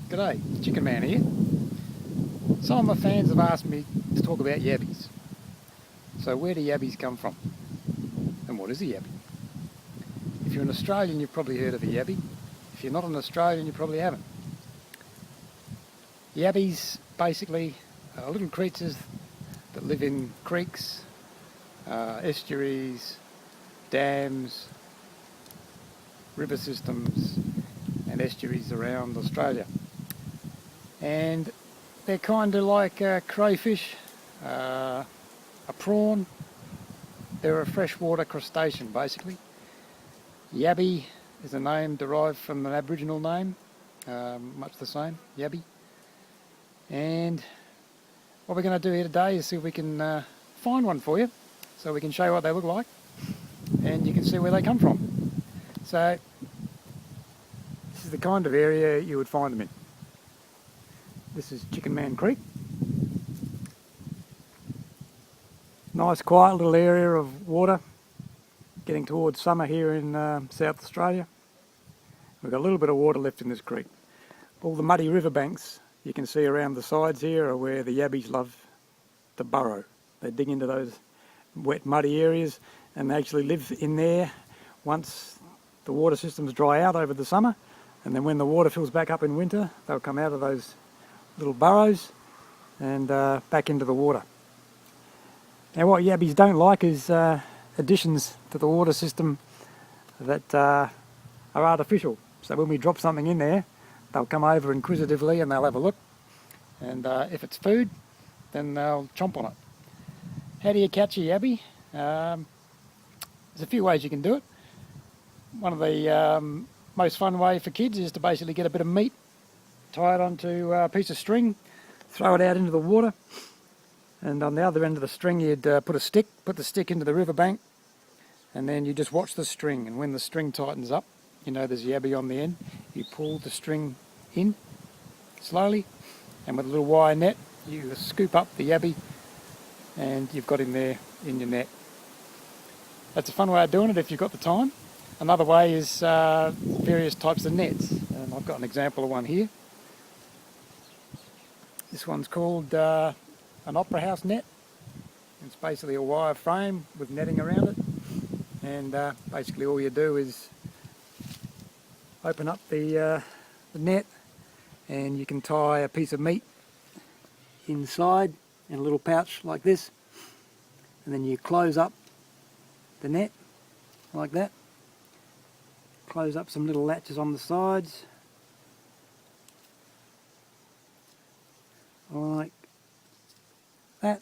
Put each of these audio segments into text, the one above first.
G'day, Chicken Man here. Some of my fans have asked me to talk about yabbies. So where do yabbies come from? And what is a yabby? If you're an Australian, you've probably heard of a yabby. If you're not an Australian, you probably haven't. Yabbies basically are little creatures that live in creeks, estuaries, dams, river systems and estuaries around Australia. And they're kind of like a crayfish, a prawn. They're a freshwater crustacean basically. Yabby is a name derived from an Aboriginal name, much the same, Yabby. And what we're going to do here today is see if we can find one for you, so we can show you what they look like and you can see where they come from. So this is the kind of area you would find them in. This is Chicken Man Creek. Nice quiet little area of water, getting towards summer here in South Australia. We've got a little bit of water left in this creek. All the muddy riverbanks you can see around the sides here are where the yabbies love to burrow. They dig into those wet muddy areas and they actually live in there once the water systems dry out over the summer, and then when the water fills back up in winter they'll come out of those little burrows and back into the water. Now what yabbies don't like is additions to the water system that are artificial. So when we drop something in there, they'll come over inquisitively and they'll have a look, and if it's food then they'll chomp on it. How do you catch a yabby? There's a few ways you can do it. One of the most fun way for kids is to basically get a bit of meat, tie it onto a piece of string, throw it out into the water, and on the other end of the string you'd put the stick into the riverbank, and then you just watch the string, and when the string tightens up, you know there's a yabby on the end, you pull the string in slowly, and with a little wire net you scoop up the yabby and you've got him there in your net. That's a fun way of doing it if you've got the time. Another way is various types of nets, and I've got an example of one here. This one's called an opera house net. It's basically a wire frame with netting around it, and basically all you do is open up the net and you can tie a piece of meat inside in a little pouch like this, and then you close up the net like that, close up some little latches on the sides like that,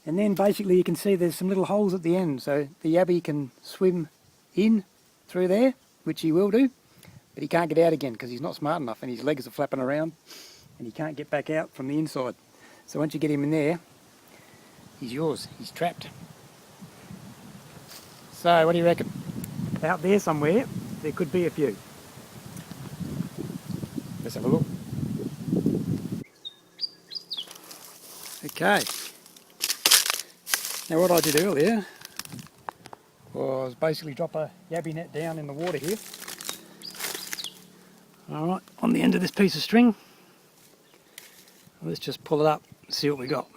and then basically you can see there's some little holes at the end, so the yabby can swim in through there, which he will do, but he can't get out again because he's not smart enough and his legs are flapping around and he can't get back out from the inside. So once you get him in there, he's yours, he's trapped. So what do you reckon? Out there somewhere there could be a few. Let's have a look. Okay, now what I did earlier was basically drop a yabby net down in the water here. Alright, on the end of this piece of string. Let's just pull it up and see what we got.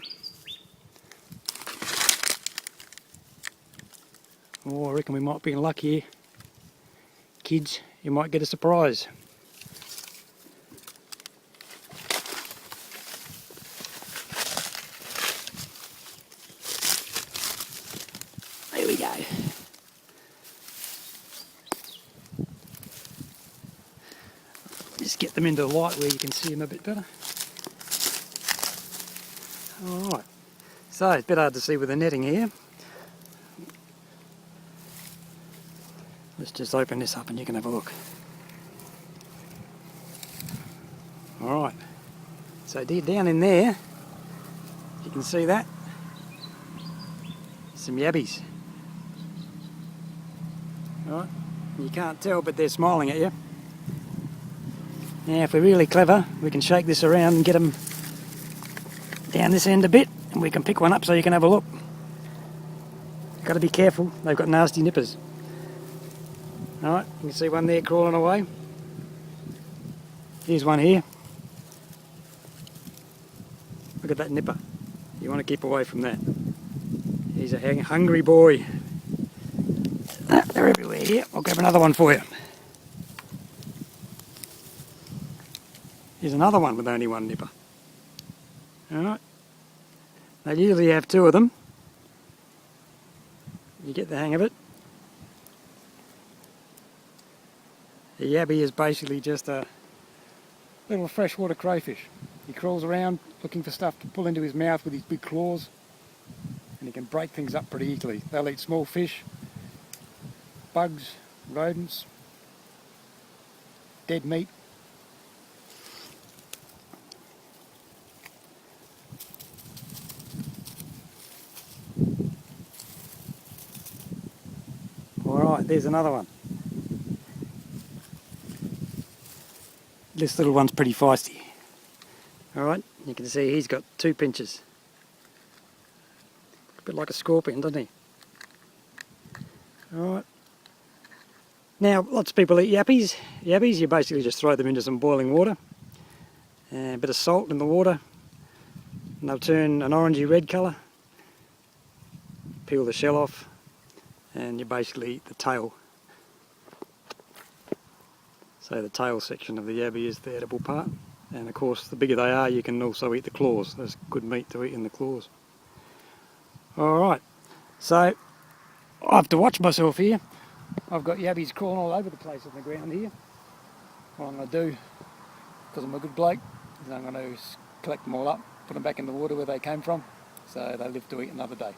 Oh, I reckon we might be in luck here. Kids, you might get a surprise. There we go. Just get them into the light where you can see them a bit better. Alright, so it's a bit hard to see with the netting here. Let's just open this up and you can have a look. Alright, so down in there, you can see that, some yabbies. Alright, you can't tell but they're smiling at you. Now if we're really clever we can shake this around and get them down this end a bit, and we can pick one up so you can have a look. You've got to be careful, they've got nasty nippers. Alright, you can see one there crawling away. Here's one here. Look at that nipper. You want to keep away from that. He's a hungry boy. They're everywhere here. I'll grab another one for you. Here's another one with only one nipper. Alright. They usually have two of them. You get the hang of it. The yabby is basically just a little freshwater crayfish. He crawls around looking for stuff to pull into his mouth with his big claws, and he can break things up pretty easily. They'll eat small fish, bugs, rodents, dead meat. Alright, there's another one. This little one's pretty feisty. Alright, you can see he's got two pinchers. A bit like a scorpion, doesn't he? Alright. Now, lots of people eat yappies. Yabbies, you basically just throw them into some boiling water, and a bit of salt in the water, and they'll turn an orangey red colour. Peel the shell off, and you basically eat the tail. So the tail section of the yabby is the edible part, and of course the bigger they are you can also eat the claws. There's good meat to eat in the claws. Alright, so I have to watch myself here. I've got yabbies crawling all over the place on the ground here. What I'm going to do, because I'm a good bloke, is I'm going to collect them all up, put them back in the water where they came from, so they live to eat another day.